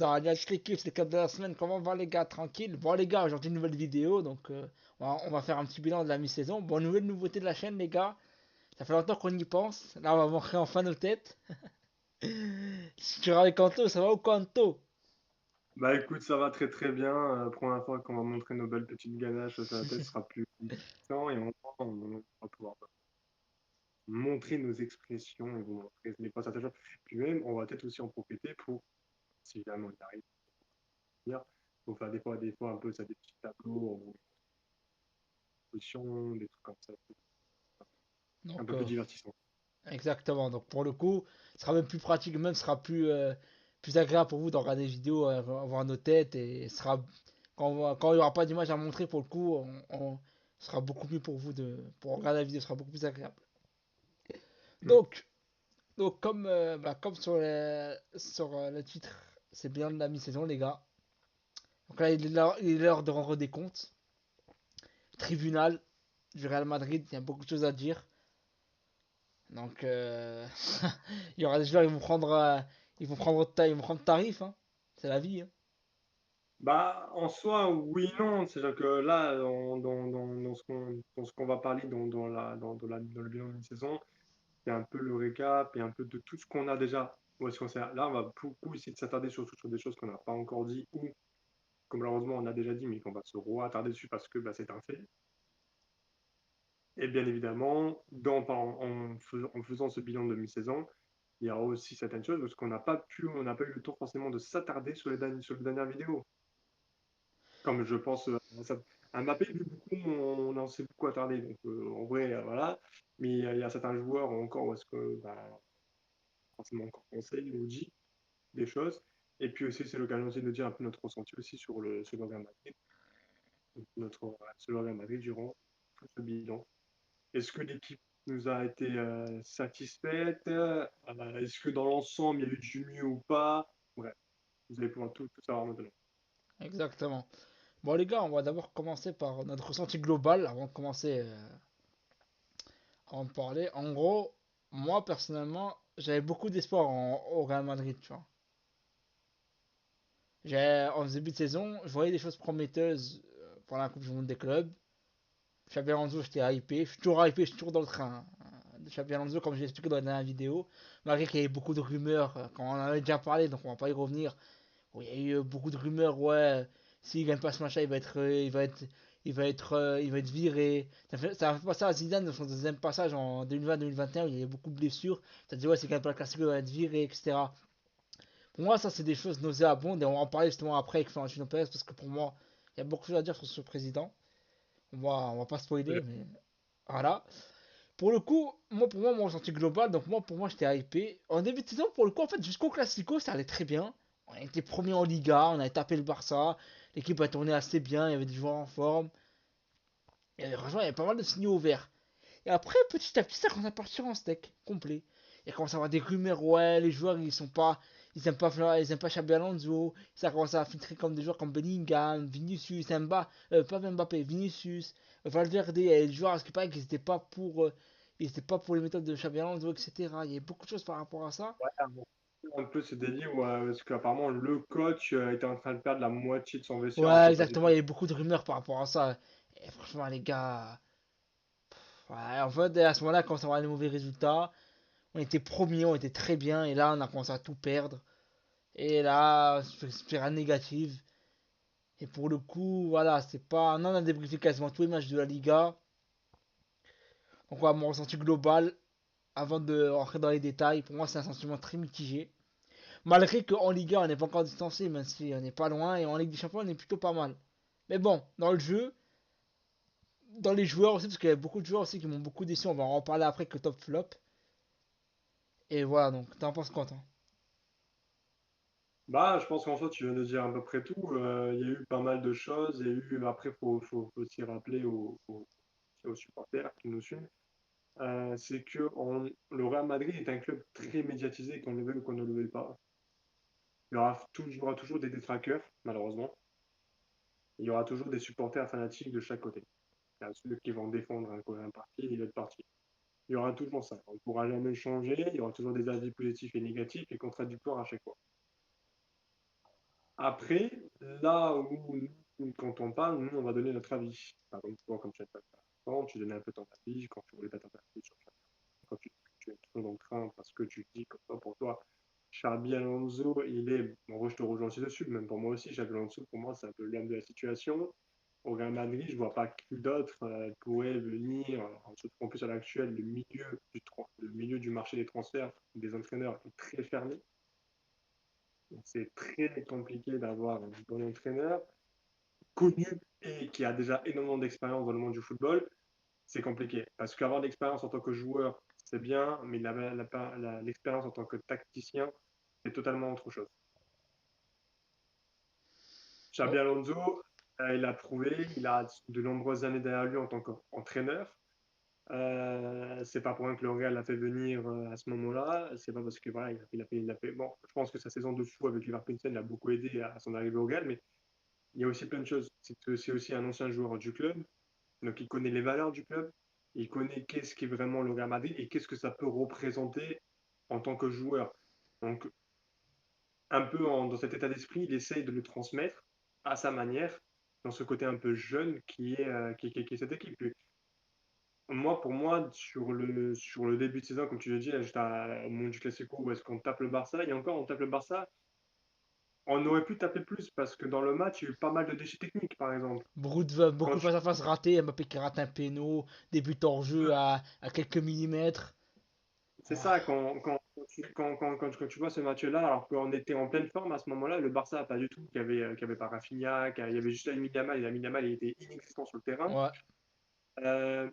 ça, Alias l'équipe, c'est le cap de la semaine. Comment va les gars? Tranquille. Bon les gars, aujourd'hui une nouvelle vidéo, donc on va faire un petit bilan de la mi-saison. Bon, nouvelle nouveauté de la chaîne les gars. Ça fait longtemps qu'on y pense. Là on va montrer enfin nos têtes. Si tu avec Kanto, ça va ou Kanto? Bah écoute, ça va très très bien. Première fois qu'on va montrer nos belles petites ganaches sur la tête, ce sera plus puissant et on va pouvoir montrer nos expressions et vous montrer les passages. Puis même, on va peut-être aussi en profiter pour, si jamais on y arrive, dire, pour faire des fois un peu ça, des petits tableaux, en position, des trucs comme ça, un Donc peu plus divertissant. exactement. Donc pour le coup, ce sera même plus pratique, même ce sera plus agréable pour vous de regarder des vidéos, voir nos têtes et ce sera quand il n'y aura pas d'image à montrer pour le coup, ce sera beaucoup mieux pour vous pour regarder la vidéo, ce sera beaucoup plus agréable. Mm. Donc comme sur le titre, c'est bien de la mi-saison, les gars. Donc là, il est l'heure de rendre des comptes. Tribunal du Real Madrid, il y a beaucoup de choses à dire. Donc, il y aura des joueurs, ils vont prendre tarif, hein. C'est la vie, hein. Bah, en soi, oui et non. C'est-à-dire que là, dans ce qu'on va parler dans le bilan de la saison, il y a un peu le récap et un peu de tout ce qu'on a déjà. Où est-ce qu'on s'est- Là, on va beaucoup essayer de s'attarder surtout sur des choses qu'on n'a pas encore dit ou que malheureusement on a déjà dit, mais qu'on va se attarder dessus parce que bah, c'est un fait. Et bien évidemment, en faisant ce bilan de mi-saison, il y aura aussi certaines choses parce on n'a pas eu le temps forcément de s'attarder sur les dernières vidéos. Comme je pense à Mbappé, vu beaucoup, on en s'est beaucoup attardé. Donc en vrai, voilà. Mais il y a certains joueurs encore où est-ce que bah, forcément encore pensé ou dit des choses. Et puis aussi, c'est l'occasion aussi de dire un peu notre ressenti aussi sur le Real Madrid, sur le Real Madrid durant tout ce bilan. Est-ce que l'équipe nous a été satisfaite? Est-ce que dans l'ensemble, il y a eu du mieux ou pas? Bref, vous allez pouvoir tout savoir maintenant. Exactement. Bon, les gars, on va d'abord commencer par notre ressenti global avant de parler. En gros, moi, personnellement, j'avais beaucoup d'espoir au Real Madrid, tu vois. En début de saison, je voyais des choses prometteuses pour la Coupe du Monde des clubs. Xabi Alonso, j'étais hypé. Je suis toujours hypé, je suis toujours dans le train, de Xabi Alonso, comme j'ai expliqué dans la dernière vidéo. Malgré qu'il y ait beaucoup de rumeurs, quand on en avait déjà parlé, donc on va pas y revenir. Bon, il y a eu beaucoup de rumeurs, ouais. S'il gagne pas ce match-là, il va être viré. Ça fait pas ça à Zidane dans son deuxième passage en 2020-2021 où il y a eu beaucoup de blessures. Ça dit, ouais, s'il gagne pas le Classico, il va être viré, etc. Pour moi, ça, c'est des choses nauséabondes et on va en parler justement après avec Florentino Pérez parce que pour moi, il y a beaucoup de choses à dire sur ce président. On va pas spoiler, mais voilà. Pour le coup, pour moi, mon ressenti global, donc pour moi, j'étais hypé. En début de saison, pour le coup, en fait, jusqu'au Classico, ça allait très bien. On était premier en Liga, on avait tapé le Barça, l'équipe a tourné assez bien, il y avait des joueurs en forme. Et franchement, il y avait pas mal de signaux ouverts. Et après, petit à petit, ça commence à partir en steak, complet. Il y a commencé à avoir des rumeurs, ouais, les joueurs, ils aiment pas Xabi Alonso. Ça commence à filtrer comme des joueurs comme Bellingham, Vinicius, pas Mbappé, Vinicius, Valverde, et les joueurs, à ce qui paraît qu'ils étaient pas pour les méthodes de Xabi Alonso, etc. Il y a beaucoup de choses par rapport à ça. Ouais, un peu ce délire parce qu'apparemment le coach était en train de perdre la moitié de son vestiaire à Ouais, cause de exactement, il y a beaucoup de rumeurs par rapport à ça. Et franchement, les gars, ouais, en fait, à ce moment-là, quand on va les mauvais résultats, on était premier, on était très bien, et là, on a commencé à tout perdre. Et là, spirale négative. Et pour le coup, voilà, c'est pas. On en a débriefé quasiment tous les matchs de la Liga. Donc, voilà, mon ressenti global, avant de rentrer dans les détails, pour moi, c'est un sentiment très mitigé. Malgré qu'en Liga, on n'est pas encore distancé, même si on n'est pas loin, et en Ligue des Champions, on est plutôt pas mal. Mais bon, dans le jeu, dans les joueurs aussi, parce qu'il y a beaucoup de joueurs aussi qui m'ont beaucoup déçu, on va en reparler après que top flop. Et voilà, donc, t'en penses quoi, toi? Bah, je pense qu'en fait, tu viens de dire à peu près tout. Il y a eu pas mal de choses. Il y a eu, après, faut aussi rappeler aux supporters qui nous suivent, c'est que le Real Madrid est un club très médiatisé, qu'on le veuille ou qu'on ne le veuille pas. Il y aura toujours des détraqueurs, malheureusement. Il y aura toujours des supporters fanatiques de chaque côté. Il y a ceux qui vont défendre un parti et l'autre parti. Il y aura toujours ça. On ne pourra jamais changer. Il y aura toujours des avis positifs et négatifs et contradictoires à chaque fois. Après, là où, quand on parle, nous, on va donner notre avis. Par exemple, toi, comme tu as fait avant, tu donnais un peu ton avis quand tu voulais mettre ton avis sur chacun. Quand tu es trop dans le train parce que tu dis que toi, pour toi, Xabi Alonso, il est. Bon, je te rejoins aussi dessus, même pour moi aussi, Xabi Alonso, pour moi, c'est un peu l'homme de la situation. Au Real Madrid, je vois pas qui d'autre pourrait venir, surtout en plus à l'actuel, le milieu du marché des transferts des entraîneurs est très fermé. Donc, c'est très compliqué d'avoir un bon entraîneur connu et qui a déjà énormément d'expérience dans le monde du football. C'est compliqué. Parce qu'avoir de l'expérience en tant que joueur, c'est bien, mais l'expérience en tant que tacticien, c'est totalement autre chose. Ouais. Xabi Alonso, il a prouvé, il a de nombreuses années derrière lui en tant qu'entraîneur. C'est pas pour rien que le Real l'a fait venir à ce moment-là. C'est pas parce que voilà, il a fait. Bon, je pense que sa saison de fou avec Leverkusen l'a beaucoup aidé à son arrivée au Real, mais il y a aussi plein de choses. C'est aussi un ancien joueur du club, donc il connaît les valeurs du club, il connaît qu'est-ce qui est vraiment le Real Madrid et qu'est-ce que ça peut représenter en tant que joueur. Donc, un peu dans cet état d'esprit, il essaye de le transmettre à sa manière, dans ce côté un peu jeune qui est cette équipe. Moi, pour moi, sur le début de saison, comme tu l'as dit, là, juste au moment du Classico, où est-ce qu'on tape le Barça, et encore, on tape le Barça, on aurait pu taper plus, parce que dans le match, il y a eu pas mal de déchets techniques, par exemple. Beaucoup Quand de tu, face-à-face ratés, Mbappé qui rate un péno, des buts hors jeu à quelques millimètres. c'est Ah, ça, quand tu vois ce match-là, alors qu'on était en pleine forme à ce moment-là, le Barça, pas du tout, qu'il y avait pas Rafinha, qu'il y avait juste Lamine Yamal, et Lamine Yamal, il était inexistant sur le terrain. ouais, Euh,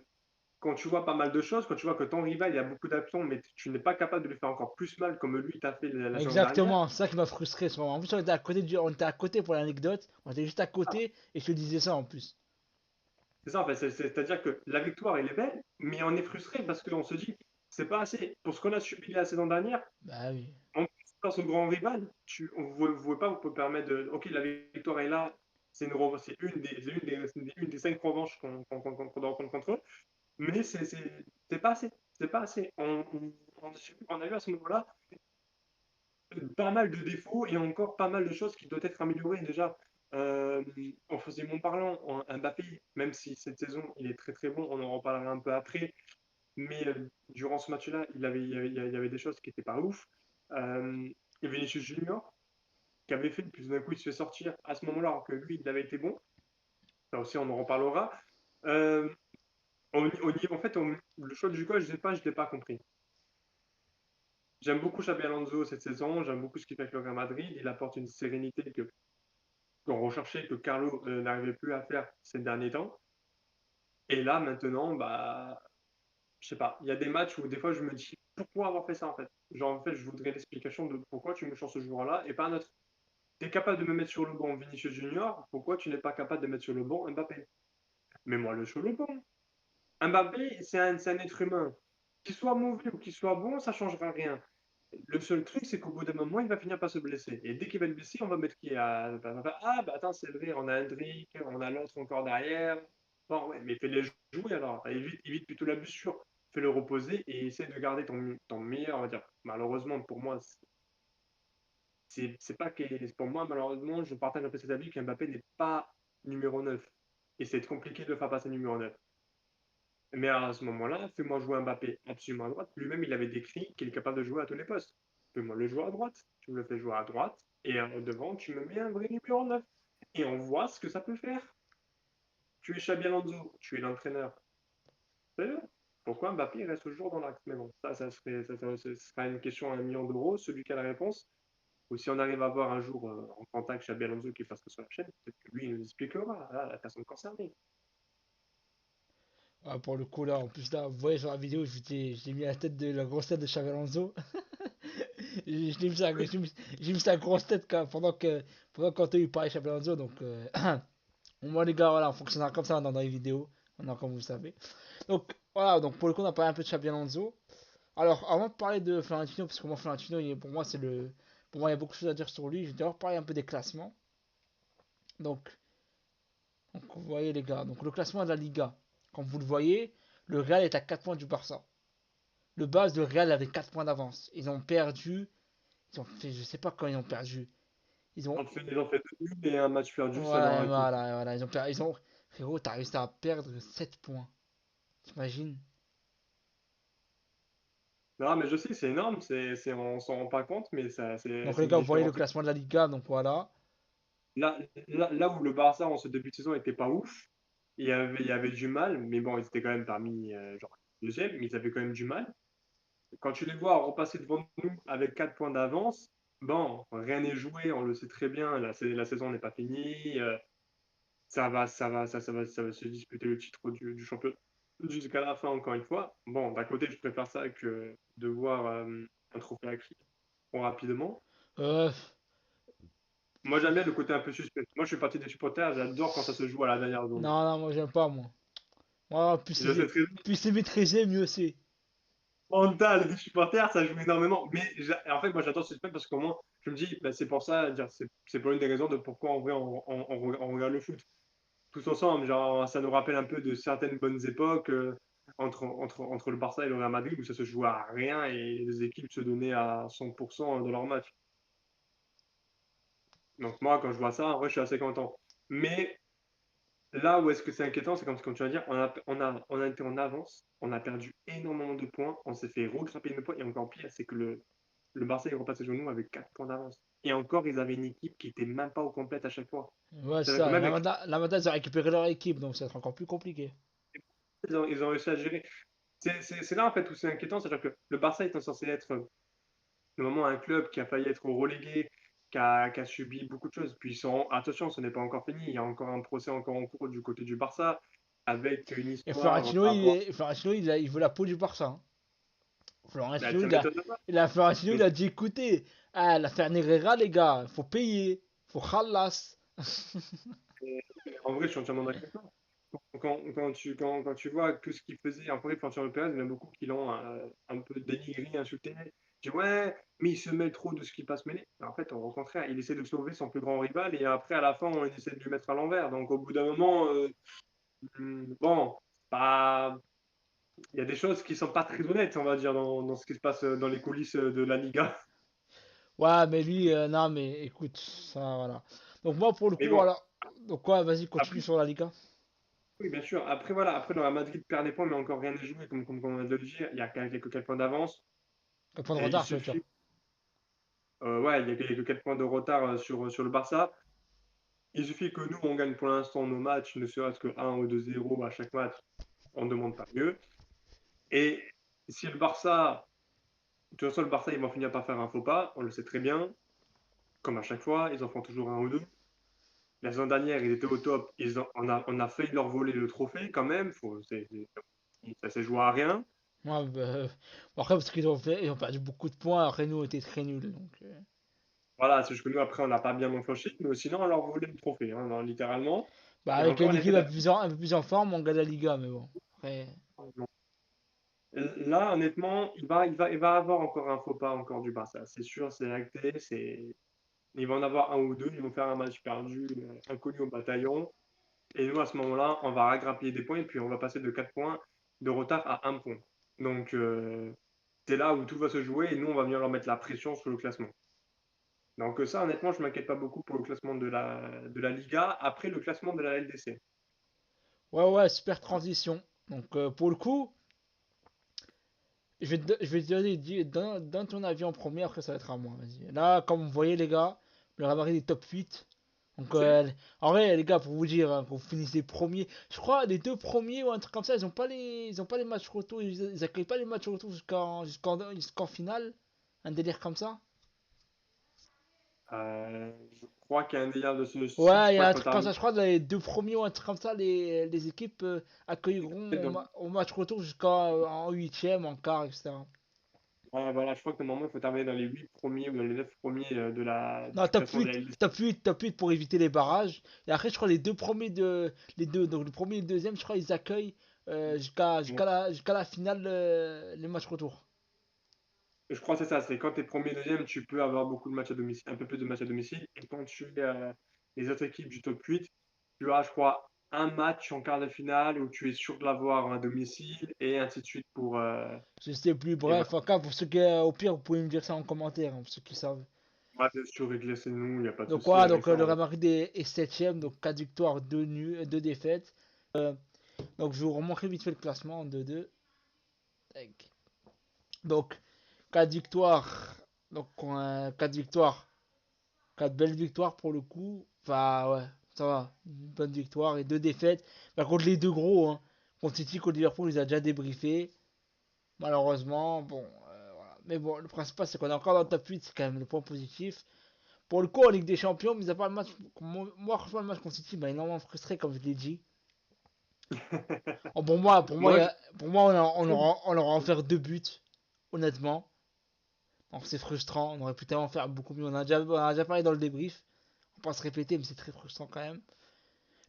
Quand tu vois pas mal de choses, quand tu vois que ton rival, il y a beaucoup d'actions, mais tu n'es pas capable de lui faire encore plus mal comme lui t'a fait la saison dernière, exactement, c'est ça qui m'a frustré ce moment. En plus, on était à côté pour l'anecdote, on était juste à côté et je te disais ça en plus. c'est ça en fait. C'est-à-dire que la victoire, elle est belle, mais on est frustré parce qu'on se dit, c'est pas assez. Pour ce qu'on a subi la saison dernière, Bah oui. en plus, face au grand rival, vous ne pouvez pas vous permettre de. Ok, la victoire est là, c'est une des 5 revanches qu'on doit prendre contre eux, mais c'est pas assez. C'est pas assez. On a eu à ce moment-là pas mal de défauts et encore pas mal de choses qui doivent être améliorées déjà. En faisant parlant, Mbappé, même si cette saison il est très très bon, on en reparlera un peu après, mais durant ce match-là, il y avait des choses qui n'étaient pas ouf. Il y avait Vinicius Junior qui avait fait, puis d'un coup il se fait sortir à ce moment-là alors que lui il avait été bon. Ça aussi on en reparlera. Euh, en fait, le choix du coach, je l'ai pas compris. J'aime beaucoup Xabi Alonso cette saison, j'aime beaucoup ce qu'il fait avec le Real Madrid. Il apporte une sérénité qu'on recherchait, que Carlo n'arrivait plus à faire ces derniers temps. Et là, maintenant, bah, je sais pas, il y a des matchs où des fois je me dis pourquoi avoir fait ça en fait. Genre, en fait, je voudrais l'explication de pourquoi tu me changes ce joueur-là et pas un autre. Tu es capable de me mettre sur le banc Vinicius Junior, pourquoi tu n'es pas capable de mettre sur le banc Mbappé? Mets-moi sur le banc. Mbappé, c'est un être humain. Qu'il soit mauvais ou qu'il soit bon, ça ne changera rien. Le seul truc, c'est qu'au bout d'un moment, il va finir par se blesser. Et dès qu'il va se blesser, on va mettre qui Ah, bah attends, c'est vrai, on a Hendrick, on a l'autre encore derrière. Bon, ouais, mais fais-les jouer alors. Évite plutôt la blessure. Fais-le reposer et essaie de garder ton meilleur, on va dire. Malheureusement, pour moi, c'est pas que. Pour moi, malheureusement, je partage un peu cet avis qu'Mbappé n'est pas numéro 9. Et c'est compliqué de le faire passer numéro 9. Mais à ce moment-là, fais-moi jouer Mbappé absolument à droite. Lui-même, il avait décrit qu'il est capable de jouer à tous les postes. Fais-moi le jouer à droite. Tu me le fais jouer à droite. Et devant, tu me mets un vrai numéro 9. Et on voit ce que ça peut faire. Tu es Xabi Alonso. Tu es l'entraîneur. Fais-le. Pourquoi Mbappé reste toujours dans l'axe? Mais bon, ça sera une question à 1 million d'euros. Celui qui a la réponse. Ou si on arrive à voir un jour en contact Xabi Alonso qui fasse que sur la chaîne, peut-être que lui, il nous expliquera. Là, la personne concernée. Ah, pour le coup, là, en plus, là, vous voyez sur la vidéo, j'ai mis la tête de la grosse tête de Xabi Alonso. Je l'ai mis sa, j'ai mis sa grosse tête pendant qu'Anthony parlait Xabi Alonso. Donc, bon, moi, les gars, voilà, on fonctionnera comme ça dans les vidéos. Maintenant, comme vous le savez. Donc, voilà, donc pour le coup, on a parlé un peu de Xabi Alonso. Alors, avant de parler de Florentino, parce que moi, Florentino, pour moi, pour moi, il y a beaucoup de choses à dire sur lui. Je vais d'abord parler un peu des classements. Donc, vous voyez, les gars, donc le classement de la Liga. Comme vous le voyez, le Real est à 4 points du Barça. Le base de Real avait 4 points d'avance. Ils ont perdu. Ils ont fait, je sais pas quand ils ont perdu. Ils ont. Ils ont fait 2 nuls et un match perdu, ça leur Ouais, a coûté. voilà. Ils ont. Frérot, t'as réussi à perdre 7 points. T'imagines? Non, mais je sais, c'est énorme, on s'en rend pas compte, mais Donc c'est les une gars, vous voyez le différence. classement de la Liga, donc voilà. Là où le Barça en ce début de saison était pas ouf, il y avait du mal, mais bon, ils étaient quand même parmi genre deuxième, mais ils avaient quand même du mal. Quand tu les vois repasser devant nous avec 4 points d'avance, bon, rien n'est joué, on le sait très bien, la saison n'est pas finie, ça va se disputer le titre du champion jusqu'à la fin, encore une fois. Bon, d'un côté, je préfère ça que de voir un trophée acquis trop rapidement. Euh, Moi, j'aime bien le côté un peu suspect. Moi, je suis parti des supporters, j'adore quand ça se joue à la dernière seconde. non, moi j'aime pas, moi. Moi, Je sais très bien, plus c'est maîtrisé, mieux c'est. mental des supporters, ça joue énormément. Mais en fait, moi, j'adore ce suspect parce qu'au moins, je me dis, bah, c'est pour ça, c'est pour une des raisons de pourquoi en vrai on regarde le foot tous ensemble. Genre, ça nous rappelle un peu de certaines bonnes époques entre le Barça et le Real Madrid où ça se jouait à rien et les équipes se donnaient à 100% de leur match. Donc moi, quand je vois ça, en vrai, je suis assez content. Mais là où est-ce que c'est inquiétant, c'est comme tu vas dire, on a été en avance, on a perdu énormément de points, on s'est fait regrimper de points, et encore pire, c'est que le Barça est repassé sur nous avec 4 points d'avance. Et encore, ils avaient une équipe qui était même pas au complète à chaque fois. Ouais, c'est C'est-à-dire que ça. même avec L'avantage, ils ont récupéré leur équipe, donc ça va être encore plus compliqué. ils ont réussi à gérer. C'est là en fait où c'est inquiétant, c'est-à-dire que le Barça est censé être normalement un club qui a failli être relégué, qui a subi beaucoup de choses. Puis attention, ce n'est pas encore fini, il y a encore un procès encore en cours du côté du Barça, avec une Et histoire par rapport. Florentino, il veut la peau du Barça, hein. Ben, Florentino, ça m'étonne pas. Florentino, Mais il a dit écoutez, ah, l'affaire Negreira, les gars, faut payer, faut khalas. en vrai, je suis entièrement d'accord avec toi. Quand tu vois tout ce qu'il faisait, en vrai, Florentino Pérez, il y en a beaucoup qui l'ont un peu dénigré, insulté. Je dis, ouais, mais il se mêle trop de ce qui passe mêler. En fait, au contraire, il essaie de sauver son plus grand rival et après, à la fin, on essaie de lui mettre à l'envers. Donc, au bout d'un moment, bon, pas... il y a des choses qui sont pas très honnêtes, on va dire, dans ce qui se passe dans les coulisses de la Liga. Ouais, mais lui, non, mais écoute, ça, voilà. Donc moi, pour le Mais coup, bon, alors, donc quoi, vas-y, continue après, sur la Liga. oui, bien sûr. Après, voilà, après, le Real Madrid perd des points, mais encore rien n'est joué, comme on vient de le dire. Il y a quand même quelques points d'avance. Le point de Et il retard, tu veux dire. suffit, ouais, il y a quelques points de retard sur le Barça. Il suffit que nous, on gagne pour l'instant nos matchs, ne serait-ce que 1 ou 2-0 à chaque match. On ne demande pas mieux. Et si le Barça, de toute façon, le Barça, ils vont finir par faire un faux pas, on le sait très bien. Comme à chaque fois, ils en font toujours un ou deux. La saison dernière, ils étaient au top. On a failli leur voler le trophée quand même. Ça s'est joué à rien. Ouais, bah, bon, après, parce ils ont perdu beaucoup de points, après nous, on était très nuls, donc... Voilà, c'est juste que nous, après, on n'a pas bien enclenché. Mais sinon, on leur volait le trophée, hein, littéralement. Bah, Et avec encore, une on était équipe là. un peu plus en forme, on gagne la Liga, mais bon. Après, Là, honnêtement, il va avoir encore un faux pas encore du Barça. C'est sûr, c'est acté. Il va en avoir un ou deux. Ils vont faire un match perdu, inconnu au bataillon. Et nous, à ce moment-là, on va rattraper des points et puis on va passer de 4 points de retard à un point. Donc, c'est là où tout va se jouer et nous, on va venir leur mettre la pression sur le classement. Donc, ça, honnêtement, je ne m'inquiète pas beaucoup pour le classement de la Liga. Après, le classement de la LDC. ouais, super transition. Donc, pour le coup, je vais te donner, donne ton avis en premier, après ça va être à moi, vas-y. Là, comme vous voyez, les gars, le Real Madrid est top 8. Donc, C'est en vrai, les gars, pour vous dire, hein, quand vous finissez premier, je crois, les deux premiers ou un truc comme ça, ils ont pas les matchs retour, ils accueillent pas les matchs retour jusqu'en finale. Un délire comme ça. je crois qu'il y a un délire de ce style. Je Ouais, il y crois a un qu'il faut truc comme ça, terminer. je crois, les deux premiers ou un truc comme ça, les équipes accueilleront au match retour jusqu'en huitième, en quart, etc. Ouais, voilà, je crois que normalement, il faut terminer dans les 8 premiers ou dans les 9 premiers Non, du classement de la LDC. top 8 pour éviter les barrages. Et après, je crois les deux, donc le premier et le deuxième, je crois, ils accueillent jusqu'à la finale les matchs retour. Je crois que c'est ça, c'est quand tu es premier, deuxième, tu peux avoir beaucoup de matchs à domicile, un peu plus de matchs à domicile. Et quand tu es les autres équipes du top 8, tu as, je crois, un match en quart de finale où tu es sûr de l'avoir à domicile et ainsi de suite pour. Je sais plus, Et voilà. bref, en cas, pour ceux qui, au pire, vous pouvez me dire ça en commentaire, hein, pour ceux qui savent. Ah, bien sûr, nous, il n'y a pas de Donc souci voilà, avec donc ça. le Real Madrid est 7ème, donc 4 victoires, 2 nuls, 2 défaites. Euh, donc je vais vous remontrer vite fait le classement en 2-2. Donc 4 victoires, donc 4 victoires, 4 belles victoires pour le coup. Enfin ouais, ça va, une bonne victoire et 2 défaites. Par contre les deux gros, hein, contre City, contre Liverpool, ils ont déjà débriefé. Malheureusement, bon, voilà. Mais bon, le principal c'est qu'on est encore dans le top 8, c'est quand même le point positif. Pour le coup, en Ligue des Champions, mis à part le match, moi, franchement, le match contre City m'a énormément frustré, comme je l'ai dit. Oh, Moi, je- pour moi on aura en faire 2 buts, honnêtement. Donc c'est frustrant, on aurait pu tellement faire beaucoup mieux. On a déjà parlé dans le débrief, on peut pas se répéter, mais c'est très frustrant quand même.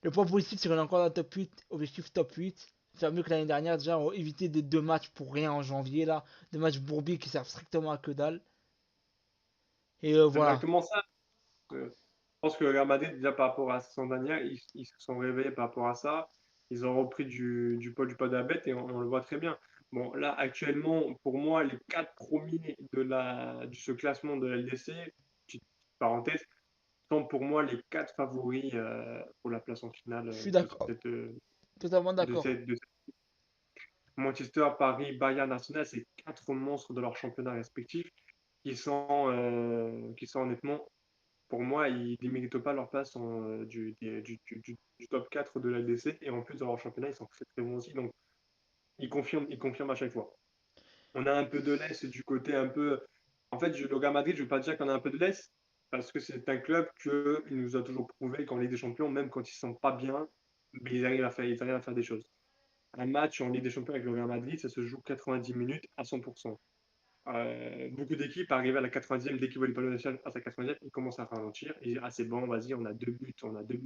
Le point positif, c'est qu'on est encore dans le top 8, objectif top 8. Faire mieux que l'année dernière, déjà, on va éviter des 2 matchs pour rien en janvier, là. 2 matchs bourbiers qui servent strictement à que dalle. Et c'est voilà. exactement ça. Je pense que le Real Madrid, déjà par rapport à la saison dernière, ils se sont réveillés par rapport à ça. Ils ont repris du pas de la bête et on le voit très bien. Bon, là, actuellement, pour moi, les quatre premiers de ce classement de la LDC, petite parenthèse, sont pour moi les quatre favoris pour la place en finale Je suis d'accord, totalement de d'accord. cette, de Manchester, Paris, Bayern, Arsenal, c'est quatre monstres de leur championnat respectif qui sont honnêtement pour moi, ils ne méritent pas leur place du top 4 de la LDC. Et en plus, dans leur championnat, ils sont très très bons aussi. Donc, ils confirment à chaque fois. On a un peu de laisse du côté un peu. En fait, le Real Madrid, je ne veux pas dire qu'on a un peu de laisse, parce que c'est un club qui nous a toujours prouvé qu'en Ligue des Champions, même quand ils ne sont pas bien, mais ils arrivent à faire des choses. Un match en Ligue des Champions avec le Real Madrid, ça se joue 90 minutes à 100%. Beaucoup d'équipes arrivent à la 90e, dès qu'ils voient le ballon à sa 90e, ils commencent à ralentir. Ils disent, ah, c'est bon, vas-y, on a 2 buts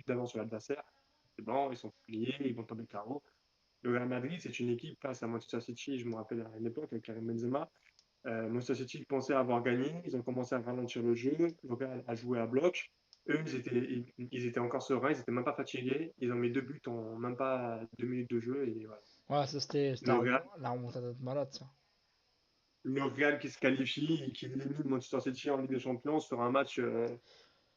d'avance sur l'adversaire. C'est bon, ils sont pliés, ils vont tomber KO. Le Real Madrid, c'est une équipe face à Manchester City, je me rappelle à une époque avec Karim Benzema. Manchester City pensait avoir gagné, ils ont commencé à ralentir le jeu, le Real a joué à bloc. Eux, ils étaient encore sereins, ils n'étaient même pas fatigués. Ils ont mis 2 buts en même pas 2 minutes de jeu et voilà. Voilà, ça c'était Le Real, la remontada de malade, ça. le Real qui se qualifie et qui élimine Manchester City en Ligue des Champions sur un match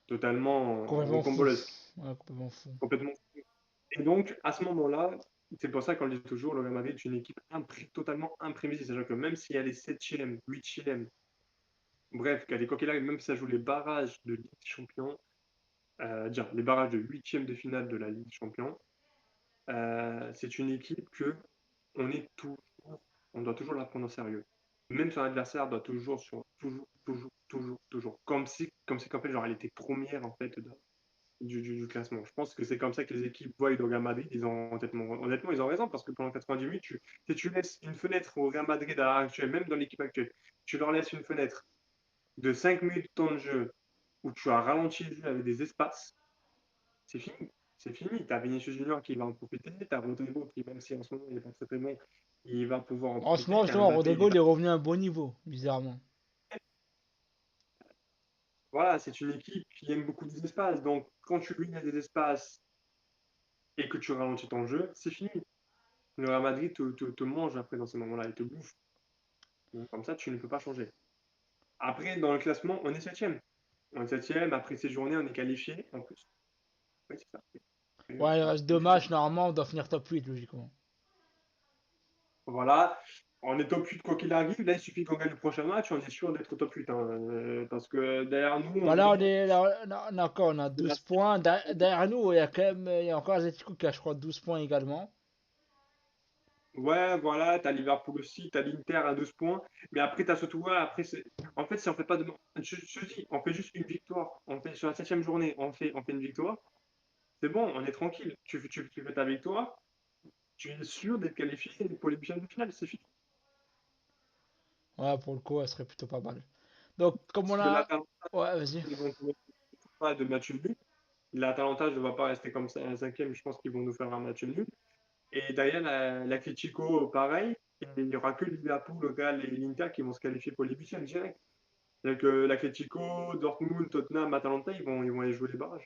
totalement Complètement fou. rocambolesque, Ouais, complètement fou. complètement. Et donc, à ce moment-là, c'est pour ça qu'on le dit toujours, le Real Madrid est une équipe totalement imprévisible. C'est-à-dire que même si elle est 7e, 8e, bref, quoi qu'il arrive, même si ça joue les barrages de Ligue des Champions, dire les barrages de 8e de finale de la Ligue des Champions, c'est une équipe que on est toujours, on doit toujours la prendre au sérieux. Même son adversaire doit toujours, comme si qu'en fait, genre, elle était première en fait du classement. Je pense que c'est comme ça que les équipes voient le Real Madrid. Ils ont honnêtement, ils ont raison parce que pendant 90 minutes, si tu laisses une fenêtre au Real Madrid à l'heure actuelle, même dans l'équipe actuelle, tu leur laisses une fenêtre de 5 minutes de temps de jeu où tu as ralenti le jeu avec des espaces, c'est fini. C'est fini. Tu as Vinicius Junior qui va en profiter, tu as Rodrigo qui, même si en ce moment il n'est pas très très bon, il va pouvoir en En ce profiter. moment, Tu as justement, Mbappé, Rodrigo, il est revenu à un bon niveau, bizarrement. voilà, c'est une équipe qui aime beaucoup des espaces. Donc, quand tu lui laisses des espaces et que tu ralentis ton jeu, c'est fini. Le Real Madrid te mange après dans ces moments-là, il te bouffe. Donc, comme ça, tu ne peux pas changer. Après, dans le classement, on est septième. On est septième, après ces journées, on est qualifié en plus. Oui, c'est ça. Et Ouais, il on est reste 2 matchs, qualifié. normalement, on doit finir top 8, logiquement. Voilà, on est top 8 quoi qu'il arrive. Là, il suffit qu'on gagne le prochain match, on est sûr d'être au top 8, hein. Parce que derrière nous, Bah on là, est. on a encore, on a C'est la 12 points. Derrière nous, il y a quand même, il y a encore Atletico qui a, je crois, 12 points également. Ouais, voilà, t'as Liverpool aussi, t'as l'Inter à 12 points, mais après t'as surtout, ouais, après c'est, en fait, si on fait pas de, je dis, on fait juste une victoire, on fait sur la septième journée, on fait une victoire, c'est bon, on est tranquille, tu fais ta victoire, tu es sûr d'être qualifié pour les huitièmes de finale, c'est fini. Ouais, pour le coup, elle serait plutôt pas mal. Donc, comme Parce on que a. l'Atalanta, Ouais, vas-y. ils vont pas de match nul, l'Atalanta, je ne vais pas rester comme ça, un cinquième, je pense qu'ils vont nous faire un match nul, et derrière l'Atlético, pareil, il n'y aura que Liverpool, le Real et l'Inter qui vont se qualifier pour les huitièmes direct. Donc, l'Atlético, Dortmund, Tottenham, Atalanta, ils vont aller jouer les barrages.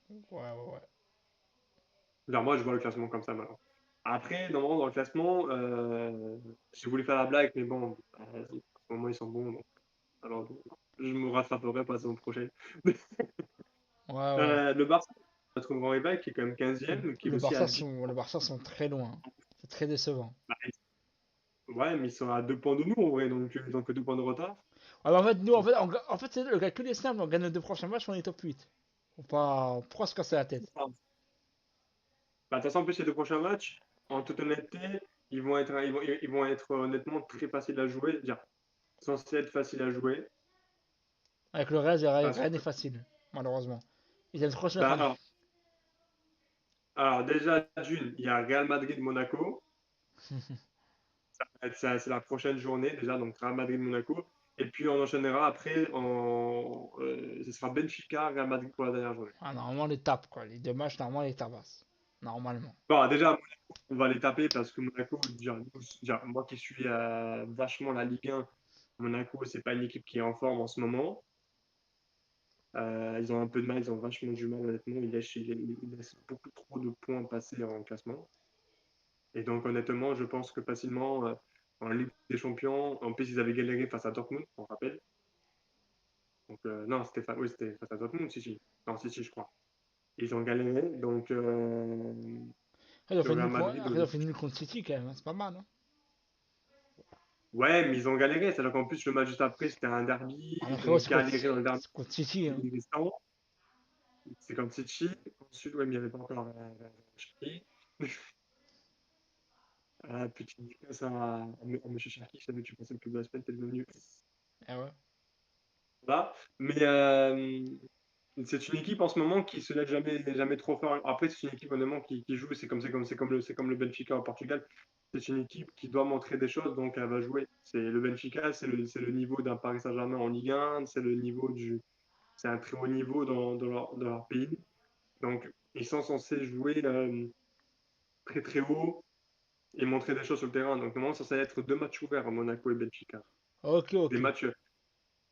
Ouais, ouais, ouais. Genre, moi, je vois le classement comme ça maintenant. Après, normalement, dans le classement, j'ai voulu faire la blague, mais bon, vas-y, à ce moment, ils sont bons. Donc, alors, je me rattraperai pas la saison prochaine. Ouais, ouais. Le Barça, notre grand rival, qui est quand même 15e, qui est aussi à 10. Le Barça sont très loin. C'est très décevant. Bah, ouais, mais ils sont à 2 points de nous en vrai, donc ils ont que 2 points de retard. Ouais, mais en fait, nous, Donc, en fait, le calcul est simple. On gagne les deux prochains matchs, on est top 8. Pourquoi se casser la tête? bah, de toute façon, en plus, ces 2 prochains matchs, en toute honnêteté, ils vont être honnêtement très faciles à jouer. Dire, censés être faciles à jouer. Avec le Real, Parce rien n'est que, facile, malheureusement. Ils aiment trop se mettre bah, en. alors, déjà, d'une, il y a Real Madrid-Monaco. C'est la prochaine journée déjà, donc Real Madrid-Monaco. Et puis on enchaînera après, ce sera Benfica-Real Madrid pour la dernière journée. Ah, normalement, on les tape, quoi. Les deux matchs, normalement, on les tabasse. Normalement. Bon, déjà, Monaco, on va les taper parce que Monaco, moi qui suis vachement la Ligue 1, Monaco, c'est pas une équipe qui est en forme en ce moment. Ils ont un peu de mal, ils ont vachement du mal, honnêtement. Ils laissent beaucoup trop de points passer en classement. Et donc, honnêtement, je pense que facilement, en Ligue des Champions, en plus, ils avaient galéré face à Dortmund, on rappelle. Donc, non, oui, c'était face à Dortmund, si, si. Non, si, si, je crois. Ils ont galéré, donc Ah, ils ont le fait Real nul, Madrid. ils ont fait nul contre City, quand même, hein. C'est pas mal, hein. Ouais, mais ils ont galéré. C'est-à-dire qu'en plus, le match juste après, c'était un derby. Ah, mais Ils frérot, ont galéré dans le derby c'est contre City, hein. restant. C'est comme City. Ensuite, ouais, mais il n'y avait pas encore Cherki. Petite dédicace à Monsieur Cherki, je savais que tu passais le plus de la semaine, t'es devenu. Ah ouais. Voilà. Mais c'est une équipe en ce moment qui se laisse jamais trop fort. Après, c'est une équipe honnêtement qui joue. C'est comme le Benfica au Portugal. C'est une équipe qui doit montrer des choses, donc elle va jouer. C'est le Benfica, c'est le niveau d'un Paris Saint-Germain en Ligue 1, c'est un très haut niveau dans leur pays. Donc, ils sont censés jouer très très haut et montrer des choses sur le terrain. Donc, normalement, ça va être 2 matchs ouverts à Monaco et Benfica. Ok, Des ok. matchs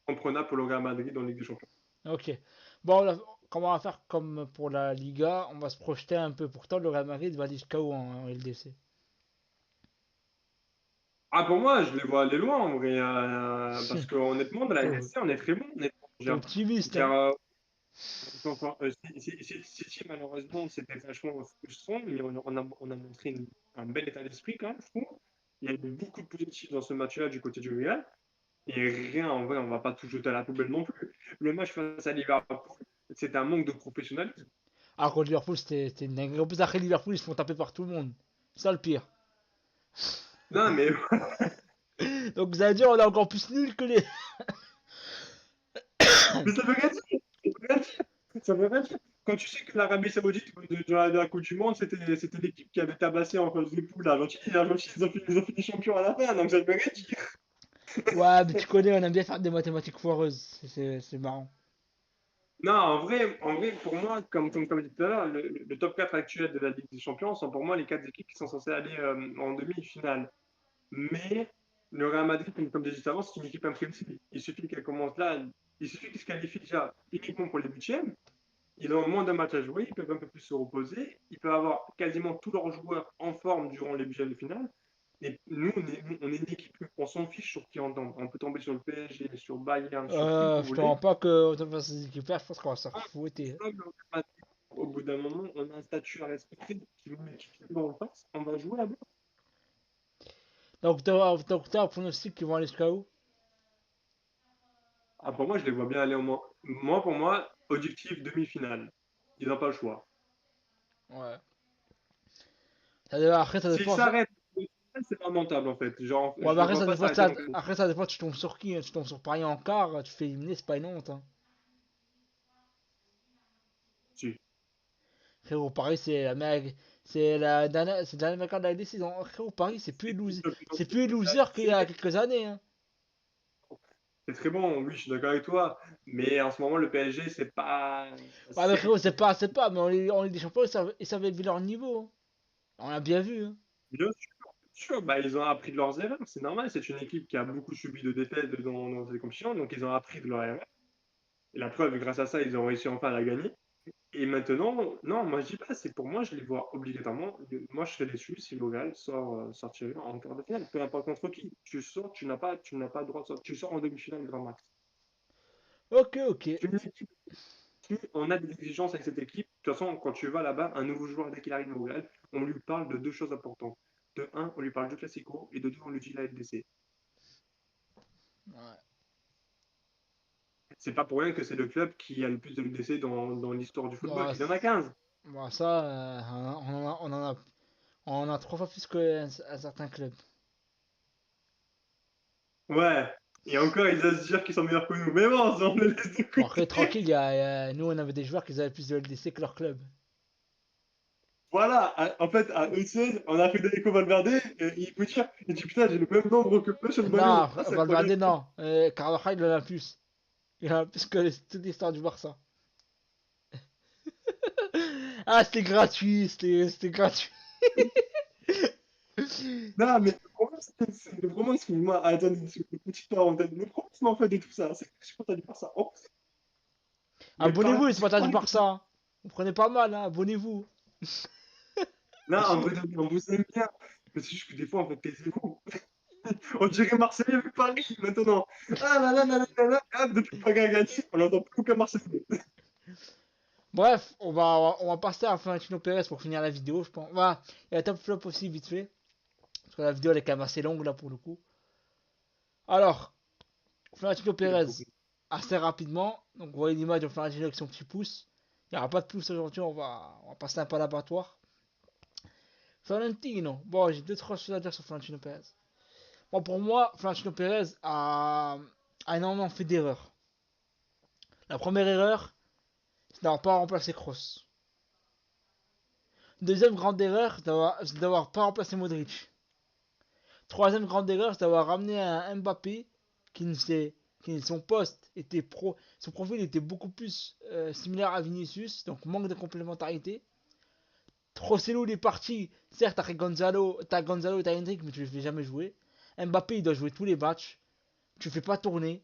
comprenables pour le Real Madrid en Ligue des Champions. Ok. Bon, là, comment on va faire comme pour la Liga? On va se projeter un peu. Pourtant, le Real Madrid va jusqu'à où en LDC? Ah, pour moi, je les vois aller loin en vrai, parce que honnêtement, dans la T'es LDC, on est très bon. Honnêtement. t'es optimiste, hein? Genre, City, malheureusement, c'était vachement frustrant, mais on a montré un bel état d'esprit quand même, je trouve. Il y a eu beaucoup de positifs dans ce match-là du côté du Real. Et rien, en vrai, on va pas tout jeter à la poubelle non plus. Le match face à Liverpool, c'était un manque de professionnalisme. Alors contre Liverpool, c'était une dinguerie. En plus, après Liverpool, ils se font taper par tout le monde. C'est ça le pire. Non, mais, Donc vous allez dire, on est encore plus nul que les. mais ça veut rien dire. Ça veut rien dire. Ça veut rien dire. Quand tu sais que l'Arabie Saoudite, de la Coupe du Monde, c'était l'équipe qui avait tabassé en phase de poule l'Argentine. Et l'Argentine, ils ont fini champion à la fin, donc ça veut rien dire. Ouais, mais tu connais, on aime bien faire des mathématiques foireuses. C'est marrant. Non, en vrai, pour moi, comme je disais tout à l'heure, le top 4 actuel de la Ligue des Champions sont pour moi les 4 équipes qui sont censées aller en demi-finale. Mais le Real Madrid, comme j'ai dit avant, c'est une équipe imprévisible. Il suffit qu'elle commence là, il suffit qu'ils se qualifient déjà uniquement pour les huitièmes. Ils ont moins de matchs à jouer, ils peuvent un peu plus se reposer, ils peuvent avoir quasiment tous leurs joueurs en forme durant les huitièmes de finale. Et nous, on est une équipe, on s'en fiche sur qui on tombe. On peut tomber sur le PSG, sur Bayern, sur qui vous Je te rends voulez. pas que dans ces équipes-là, je pense qu'on va se faire fouetter. Comme le Real Madrid, au bout d'un moment, on a un statut à respecter qui nous met qui en face, on va jouer là-bas. Donc t'as un pronostic qui vont aller jusqu'à où? Ah, pour moi, je les vois bien aller au moins. Moi, pour moi, objectif demi-finale. Ils n'ont pas le choix. Ouais. Après, ça S'ils dépend. s'arrêtent, c'est lamentable en fait. Genre, Ouais, je mais les après, vois ça pas dépend, s'arrêter dans le. après, ça dépend, tu tombes sur qui, hein. Tu tombes sur Paris en quart, tu te fais éliminer, c'est pas une honte, hein. Si. Frérot, Paris, c'est la dernière vainqueur de la décision. Frérot, Paris, c'est plus les losers qu'il y a quelques années, hein. C'est très bon, oui, je suis d'accord avec toi. Mais en ce moment, le PSG, c'est pas. Ouais, mais frérot, C'est c'est pas, mais en Ligue des Champions, ils savent élever leur niveau, hein. On l'a bien vu, hein. bien sûr. Bah, ils ont appris de leurs erreurs. C'est normal. C'est une équipe qui a beaucoup subi de défaites dans ces compétitions. Donc, ils ont appris de leurs erreurs. Et la preuve, grâce à ça, ils ont réussi enfin à la gagner. Et maintenant, non, moi je dis pas, c'est pour moi, je les vois obligatoirement. Moi, je serais déçu si Logal sortirait en quart de finale. Peu importe contre qui, tu sors, tu n'as pas le droit de sortir. Tu sors en demi-finale, grand max. Ok, ok. C'est une équipe qui, on a des exigences avec cette équipe. De toute façon, quand tu vas là-bas, un nouveau joueur, dès qu'il arrive au Real, on lui parle de deux choses importantes. De un, on lui parle du Classico, et de deux, on lui dit la LDC. Ouais. C'est pas pour rien que c'est le club qui a le plus de LDC dans l'histoire du football. Bon, Il en a 15. bon, ça, on en a 3 fois plus qu'un un certain club. Ouais. Et encore, ils osent dire qu'ils sont meilleurs que nous. Mais bon, ça, on le laisse de Bon, après, côté. tranquille, nous, on avait des joueurs qui avaient plus de LDC que leur club. Voilà. En fait, à E16, on a Federico Valverde. Et il peut dire, il dit putain, j'ai le même nombre que Peche Non, Mario. Ah, c'est Valverde, incroyable. non. Carvajal, il en a plus. Il en a plus que toute l'histoire du Barça. Ah, c'était gratuit, c'était gratuit. Non, mais le problème, c'est que moi, attendez, une petite parenthèse. Le problème, en fait, de tout ça, c'est que je suis pas du Barça. Oh, mais Abonnez-vous, les c'est supporters quoi du les. Barça. Vous prenez pas mal, hein, abonnez-vous. Non, en vrai, on vous aime bien. Mais c'est juste que des fois, en fait, taisez-vous. On dirait Marseillais avec Paris maintenant. Ah là là là là là là, ah, depuis que Paris a gagné, on n'entend plus aucun Marseillais. Bref, on va passer à Florentino Pérez pour finir la vidéo, je pense. Voilà, il y a top flop aussi, vite fait. Parce que la vidéo, elle est quand même assez longue, là, pour le coup. Alors, Florentino Il a Pérez, beaucoup. assez rapidement. Donc, vous voyez l'image de Florentino avec son petit pouce. Il n'y aura pas de pouce aujourd'hui, on va passer un peu à l'abattoir. Florentino, bon, j'ai deux, trois choses à dire sur Florentino Pérez. Bon, pour moi, Florentino Pérez a énormément fait d'erreurs. La première erreur, c'est d'avoir pas remplacé Kroos. Deuxième grande erreur, c'est d'avoir pas remplacé Modric. Troisième grande erreur, c'est d'avoir ramené un Mbappé qui ne sait, qui son poste était son profil était beaucoup plus similaire à Vinicius, donc manque de complémentarité. Rosselló il est parti, certes t'as Gonzalo et t'as Hendrick, mais tu les fais jamais jouer. Mbappé il doit jouer tous les matchs, tu fais pas tourner.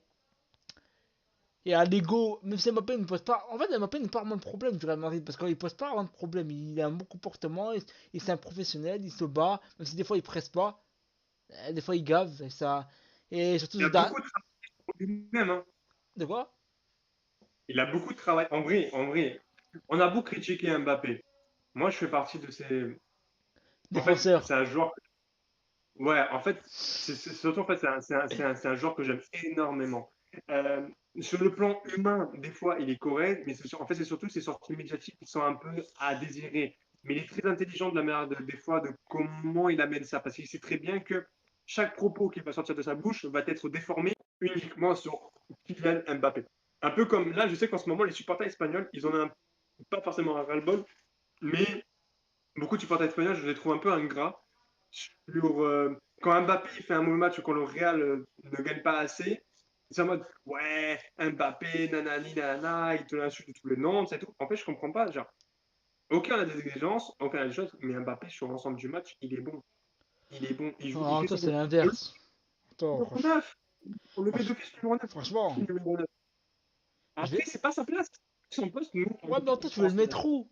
Et à l'ego, même si Mbappé ne pose pas. En fait, Mbappé n'est pas vraiment le problème du Real Madrid parce qu'il pose pas vraiment de problème. Il a un bon comportement, c'est un professionnel, il se bat, même si des fois il presse pas, des fois il gave, et ça. Et Il surtout, a beaucoup de travail pour lui-même. Hein. de quoi? Il a beaucoup de travail. En vrai, on a beau critiquer Mbappé. Moi, je fais partie de ces. En fait, Défenseur. c'est un joueur. Ouais, en fait, surtout en fait, c'est un joueur que j'aime énormément. Euh, sur le plan humain, des fois, il est correct, mais en fait, c'est surtout ses sorties médiatiques qui sont un peu à désirer. Mais il est très intelligent de la manière, des fois, de comment il amène ça, parce qu'il sait très bien que chaque propos qui va sortir de sa bouche va être déformé uniquement sur Kylian Mbappé. Un peu comme là, je sais qu'en ce moment, les supporters espagnols, ils ont pas forcément un ras-le-bol, mais beaucoup de supporters espagnols, je les trouve un peu ingrats sur quand Mbappé fait un mauvais match ou quand le Real ne gagne pas assez. C'est en mode ouais, Mbappé, nanani, nanana, il te l'insulte de tous les noms, c'est tout. En fait, je comprends pas. Genre, ok, on a des exigences, ok, on a des choses, mais Mbappé, sur l'ensemble du match, il est bon. Il est bon, il joue, il Non, fait toi son c'est boulot. l'inverse. Toi, Numéro 9, on le met d'office numéro 9. franchement, Numéro 9. je Après, vais. c'est pas sa place. Son poste, nous, on Ouais, le mais toi tu veux le transférer. mettre où?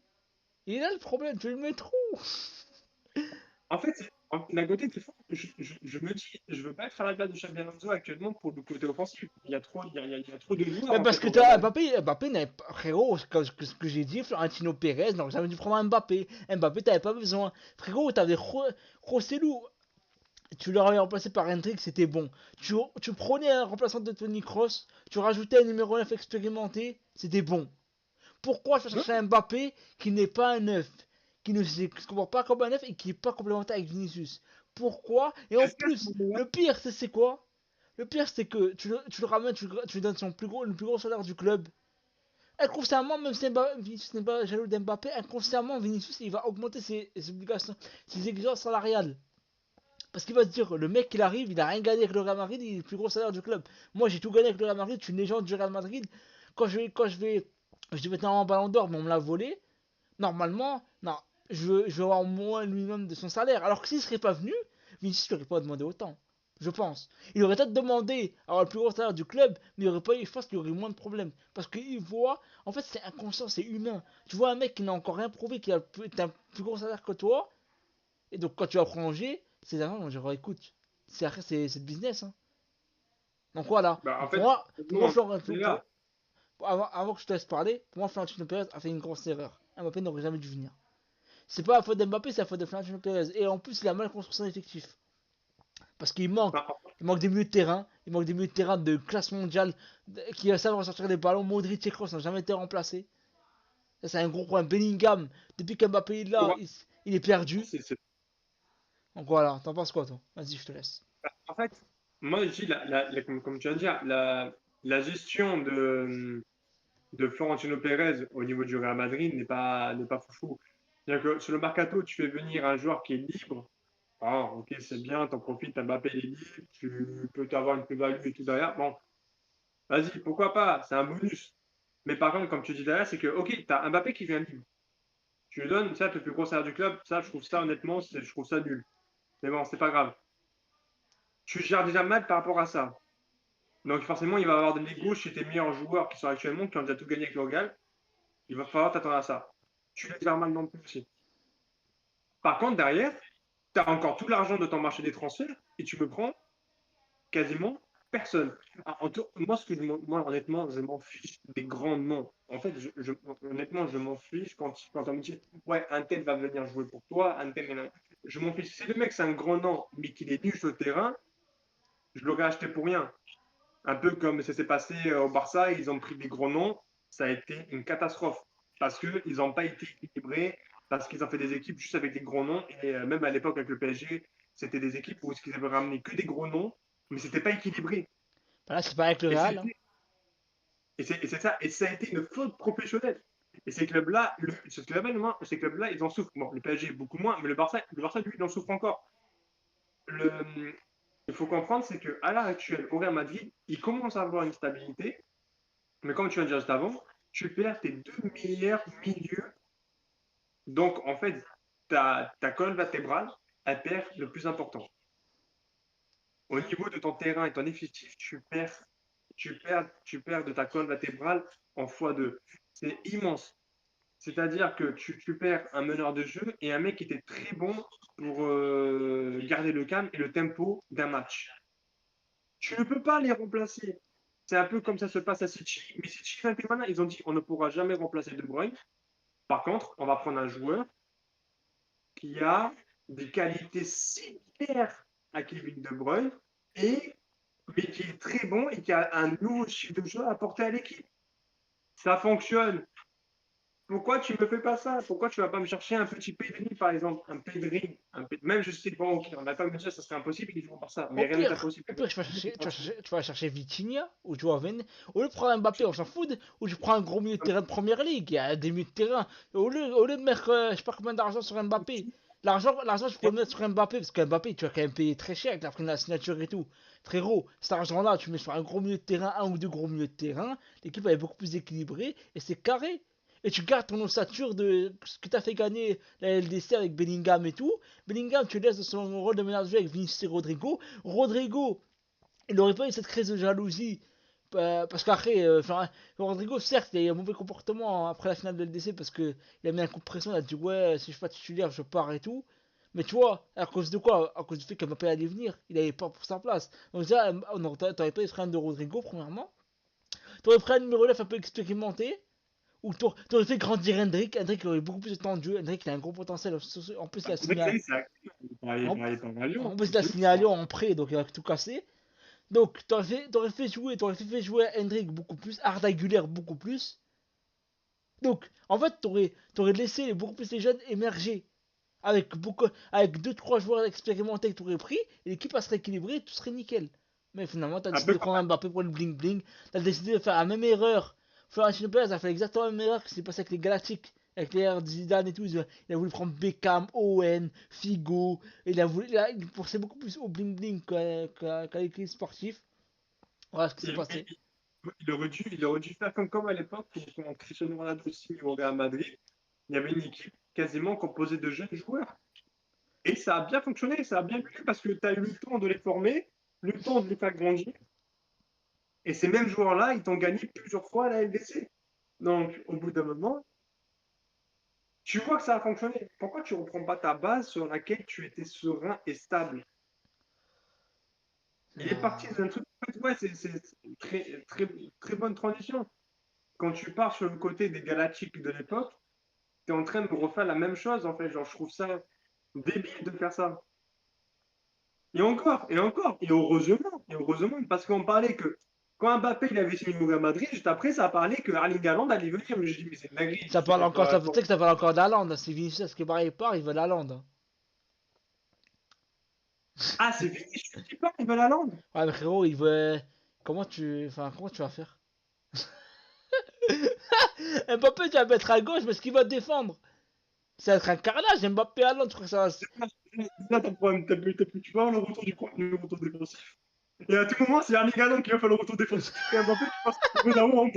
Il est là le problème, tu veux le mettre où? En fait, d'un côté, des fois, je me dis, je veux pas être à la place de Xabi Alonso actuellement pour le côté offensif. Il y a trop, il y a trop de joueurs Mais en parce fait que au Real t'as Madrid. Mbappé n'avait pas, frérot, ce que j'ai dit, Florentino Pérez, donc j'avais dû prendre un Mbappé. Mbappé, t'avais pas besoin. Frérot, t'avais Rossellou, tu l'aurais remplacé par Hendrick, c'était bon. Tu prenais un remplaçant de Tony Kroos, tu rajoutais un numéro 9 expérimenté, c'était bon. Pourquoi tu Ouais, chercher un Mbappé qui n'est pas un neuf, qui ne se comporte pas comme un neuf et qui n'est pas complémentaire avec Vinicius? Pourquoi? Et en est-ce qu'à ce plus, moment-là, le pire, c'est quoi? Le pire, c'est que tu le ramènes, tu lui donnes le plus gros salaire du club. Inconsciemment, même si Vinicius n'est pas jaloux d'Mbappé, inconsciemment, Vinicius il va augmenter ses obligations, ses exigences salariales. Parce qu'il va se dire, le mec il arrive, il a rien gagné avec le Real Madrid, il est le plus gros salaire du club. Moi j'ai tout gagné avec le Real Madrid, je suis une légende du Real Madrid. Je devais être en ballon d'or, mais on me l'a volé. Normalement, non, je vais avoir moins le minimum de son salaire. Alors que s'il serait pas venu, Vinicius n'aurait pas demandé autant. Je pense. Il aurait peut-être demandé à avoir le plus gros salaire du club, mais il aurait pas eu, je pense qu'il y aurait moins de problèmes. Parce qu'il voit, en fait, c'est inconscient, c'est humain. Tu vois un mec qui n'a encore rien prouvé, qui a un plus gros salaire que toi, et donc quand tu vas prolonger, c'est agents vont dire écoute, c'est le business. Hein. Donc voilà. bah, en Donc fait, nous, pour moi on est là. avant que je te laisse parler, pour moi, Florentino Pérez a fait une grosse erreur. Mbappé n'aurait jamais dû venir. C'est pas la faute d'Mbappé, c'est la faute de Florentino Pérez. Et en plus, il a mal construit son effectif. Parce qu'il manque. Enfin, Il manque des milieux de terrain. Il manque des milieux de terrain de classe mondiale qui savent ressortir les ballons. Modric et Kroos n'ont jamais été remplacés. Ça, c'est un gros problème. Bellingham, depuis qu'Mbappé est là, il est perdu. Donc voilà, t'en penses quoi, toi? Vas-y, je te laisse. En fait, moi, je dis, comme tu vas dire, la gestion de Florentino Pérez au niveau du Real Madrid n'est pas foufou. C'est-à-dire que sur le mercato, tu fais venir un joueur qui est libre. Ah, ok, c'est bien, t'en profites, Mbappé il est libre, tu peux avoir une plus-value et tout derrière. Bon, vas-y, pourquoi pas, c'est un bonus. Mais par contre, comme tu dis derrière, c'est que, ok, tu as Mbappé qui vient libre. Tu lui donnes, ça, le plus gros salaire du club, ça, je trouve ça, honnêtement, je trouve ça nul. Mais bon, c'est pas grave. Tu gères déjà mal par rapport à ça. Donc forcément, il va y avoir des négos chez tes meilleurs joueurs qui sont actuellement, qui ont déjà tout gagné avec le Real. Il va falloir t'attendre à ça. Tu les gères mal non plus aussi. Par contre, derrière, tu as encore tout l'argent de ton marché des transferts et tu me prends quasiment personne. Ah, moi, moi, honnêtement, je m'en fiche des grands noms. En fait, honnêtement, je m'en fiche quand on me dit, ouais, un tel va venir jouer pour toi, un tel. Je m'en fiche. Si le mec, c'est un grand nom, mais qu'il est nul sur le terrain, je l'aurais acheté pour rien. Un peu comme ça s'est passé au Barça, ils ont pris des gros noms, ça a été une catastrophe parce qu'ils n'ont pas été équilibrés, parce qu'ils ont fait des équipes juste avec des gros noms. Et même à l'époque avec le PSG, c'était des équipes où ils avaient ramené que des gros noms, mais c'était pas équilibré. Bah là, c'est pas avec le Et Real. Hein. c'est ça, et ça a été une faute professionnelle. Et ces clubs-là, ils en souffrent. Bon, le PSG beaucoup moins, mais le Barça lui, il en souffre encore. Le, il faut comprendre, c'est qu'à l'heure actuelle, au Real Madrid, il commence à avoir une stabilité. Mais comme tu l'as dit juste avant, tu perds tes deux meilleurs milieux. Donc, en fait, ta colonne vertébrale, elle perd le plus important. Au niveau de ton terrain et ton effectif, tu perds de ta colonne vertébrale en x2. C'est immense. C'est-à-dire que tu perds un meneur de jeu et un mec qui était très bon pour garder le calme et le tempo d'un match. Tu ne peux pas les remplacer. C'est un peu comme ça se passe à City. Mais City, maintenant, ils ont dit on ne pourra jamais remplacer De Bruyne. Par contre, on va prendre un joueur qui a des qualités similaires à Kevin De Bruyne, et, mais qui est très bon et qui a un nouveau style de jeu à apporter à l'équipe. Ça fonctionne. Pourquoi tu ne me fais pas ça? Pourquoi tu ne vas pas me chercher un petit Pedri, par exemple? Même je sais, bon, ok, on va pas me dire que ça serait impossible, ils vont par ça. Mais rien n'est impossible. Tu vas chercher Vitinha ou tu vas venir. Au lieu de prendre Mbappé, on s'en fout. Ou tu prends un gros milieu de terrain de première ligue. Il y a des milieux de terrain. Au lieu de mettre, je sais pas combien d'argent sur Mbappé. L'argent, je pourrais le mettre sur Mbappé parce que Mbappé, tu vas quand même payer très cher avec la prime de la signature et tout. Frérot, cet argent-là, tu mets sur un gros milieu de terrain, un ou deux gros milieux de terrain. L'équipe elle est beaucoup plus équilibrée et c'est carré. Et tu gardes ton ossature de ce que t'as fait gagner la LDC avec Bellingham et tout. Bellingham, tu laisses son rôle de meneur de jeu avec Vinicius et Rodrigo. Rodrigo, il n'aurait pas eu cette crise de jalousie. Parce qu'après, Rodrigo, certes, il a eu un mauvais comportement après la finale de LDC parce qu'il a mis un coup de pression, il a dit ouais, si je suis pas titulaire, je pars et tout. Mais tu vois, à cause de quoi? À cause du fait qu'Mbappé allait venir, il avait pas pour sa place. Donc déjà, t'aurais pas eu frein de Rodrigo, premièrement. T'aurais pris un numéro 9 un peu expérimenté, ou t'aurais fait grandir Hendrik. Hendrik aurait beaucoup plus de temps de jeu. Hendrik, il a un gros potentiel. En plus, il a signé à, en, en plus, il a signé à Lyon en prêt, donc il va tout casser. Donc, t'aurais fait jouer Hendrik beaucoup plus, Arda Güler beaucoup plus. Donc, en fait, t'aurais laissé beaucoup plus les jeunes émerger. Avec 2-3 joueurs expérimentés que t'aurais pris, et l'équipe serait équilibrée, tout serait nickel. Mais finalement, t'as Un décidé peu de comme prendre Mbappé pour le bling bling. T'as décidé de faire la même erreur. Florentino Pérez a fait exactement la même erreur que s'est passé avec les Galactiques, avec les de Zidane et tout. Il a voulu prendre Beckham, Owen, Figo. Il pensait beaucoup plus au bling bling qu'à l'équipe sportif. Voilà ce qui s'est passé. il aurait dû faire comme à l'époque, quand Cristiano Ronaldo signe au Real Madrid. Il y avait une équipe quasiment composée de jeunes joueurs. Et ça a bien fonctionné, ça a bien plu parce que tu as eu le temps de les former, le temps de les faire grandir. Et ces mêmes joueurs-là, ils t'ont gagné plusieurs fois à la LDC. Donc, au bout d'un moment, tu vois que ça a fonctionné. Pourquoi tu ne reprends pas ta base sur laquelle tu étais serein et stable? Il est parti Non. d'un truc. Ouais, c'est une très, très, très bonne transition. quand tu pars sur le côté des Galactiques de l'époque, tu es en train de refaire la même chose, en fait. Genre, je trouve ça débile de faire ça. Et heureusement, parce qu'on parlait que quand Mbappé il avait signé au Real Madrid, juste après, ça a parlé que Erling Haaland allait venir. Je me suis dit, mais c'est une dinguerie, Ça tu parle fais encore, pas. ça, tu sais que ça parle encore d'Haaland. Si Vinicius qui part, il veut l'Haaland. Ah, c'est fini, je ne dis pas, il veut la lande. Ouais, mais frérot, il veut. Comment tu vas faire? Mbappé, tu vas mettre à gauche, mais ce qu'il va te défendre, ça va être un carnage. Mbappé Haaland, je crois que ça va. Là, ton problème, tu vas avoir le retour du contenu, le retour défensif. Et à tout moment, c'est Erling Haaland qui va faire le retour défensif. Et Mbappé, tu penses qu'il veut la honte.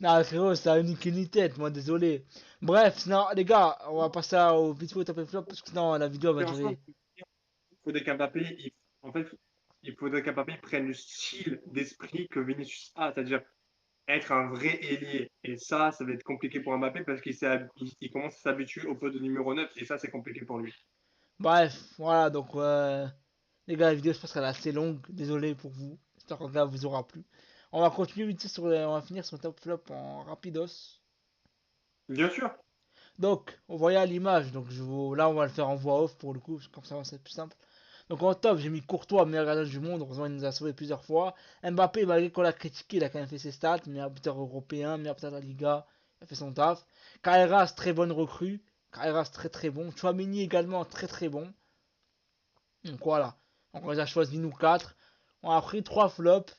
Non, frérot, ça a une tête, moi, désolé. Bref, sinon, les gars, on va passer au vite fait au top et flop, parce que sinon, la vidéo va Et enfin, durer. il faudrait qu'Mbappé, en fait, il faudrait qu'Mbappé prenne le style d'esprit que Vinicius a, c'est-à-dire être un vrai ailier. Et ça va être compliqué pour Mbappé parce qu'il commence à s'habituer au poste de numéro 9 et ça, c'est compliqué pour lui. Bref, voilà, donc, les gars, la vidéo, je pense qu'elle est assez longue. Désolé pour vous. J'espère que ça vous aura plu. On va continuer vite fait on va finir sur le top flop en rapidos. Bien sûr. Donc, on voyait à l'image, là, on va le faire en voix off pour le coup, comme ça, c'est plus simple. Donc, en top, j'ai mis Courtois, meilleur gardien du monde. Heureusement, il nous a sauvé plusieurs fois. Mbappé, malgré qu'on l'a critiqué, il a quand même fait ses stats. Meilleur buteur européen, meilleur buteur de la Liga. Il a fait son taf. Carreras, très bonne recrue. Carreras, très très bon. Chouameni également, très très bon. Donc, voilà. Donc, on les a choisi, nous quatre. On a pris 3 flops.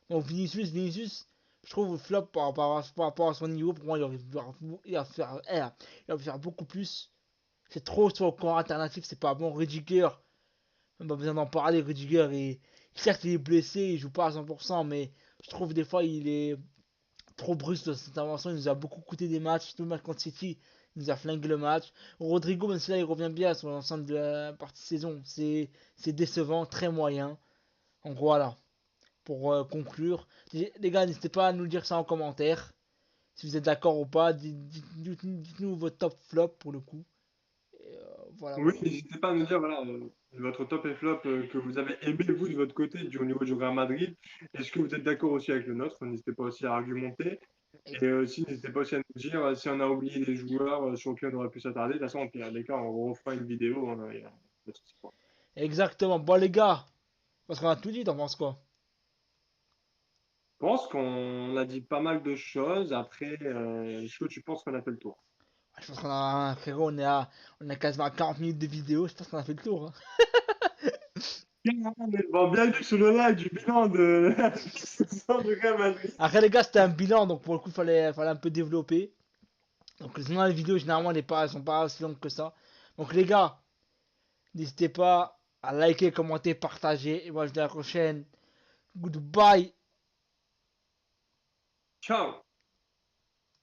Donc, Vinicius, je trouve flop par rapport à son niveau. Pour moi, il va faire beaucoup plus. C'est trop sur le corps alternatif, c'est pas bon. Rudiger, même pas besoin d'en parler. Rudiger, certes, il est blessé, il joue pas à 100%, mais je trouve des fois il est trop brusque dans cette intervention. Il nous a beaucoup coûté des matchs. Tout le match contre City, il nous a flingué le match. Rodrigo, même si là il revient bien sur l'ensemble de la partie saison, c'est décevant, très moyen. Donc voilà, pour conclure. Les gars, n'hésitez pas à nous dire ça en commentaire. Si vous êtes d'accord ou pas, dites-nous votre top flop pour le coup. Et, voilà, Oui, voilà. n'hésitez pas à nous dire voilà, votre top et flop que vous avez aimé, vous, de votre côté, au niveau du Real Madrid. Est-ce que vous êtes d'accord aussi avec le nôtre? N'hésitez pas aussi à argumenter. Et aussi, n'hésitez pas aussi à nous dire si on a oublié des joueurs sur lesquels on aurait pu s'attarder. De toute façon, au pire des cas, on refera une vidéo. Hein, y a pas de souci, quoi. Exactement. Bon, les gars, parce qu'on a tout dit, t'en penses quoi? Je pense qu'on a dit pas mal de choses. Après, est-ce que tu penses qu'on a fait le tour? Je pense qu'on a, frérot, on a quasiment à 40 minutes de vidéo. Je pense qu'on a fait le tour, hein. Bon, bienvenue sur le live du bilan de la saison de Real Madrid. Après, les gars, c'était un bilan, donc pour le coup, fallait un peu développer. Donc, sinon, les vidéos, généralement, elles sont pas aussi longues que ça. Donc, les gars, n'hésitez pas à liker, commenter, partager. Et moi, je vous dis à la prochaine. Goodbye. Ciao!